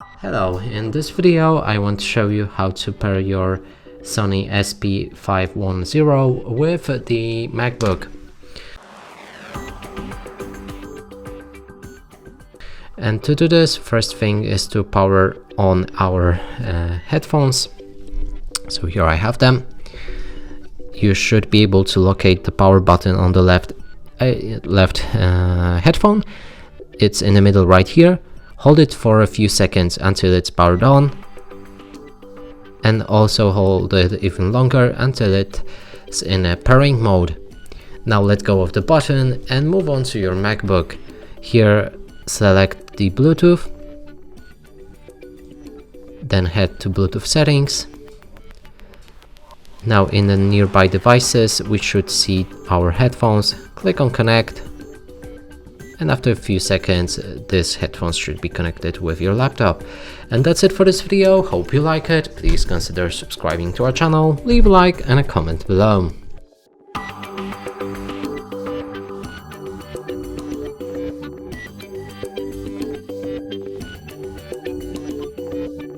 Hello, in this video I want to show you how to pair your Sony WI-SP510 with the MacBook. And to do this, first thing is to power on our headphones. So here I have them. You should be able to locate the power button on the left headphone. It's in the middle right here. Hold it for a few seconds until it's powered on, and also hold it even longer until it's in a pairing mode. Now let go of the button and move on to your MacBook. Here select the Bluetooth, then head to Bluetooth settings. Now in the nearby devices we should see our headphones. Click on connect, and after a few seconds this headphones should be connected with your laptop. And that's it for this video. Hope you like it. Please consider subscribing to our channel, leave a like and a comment below.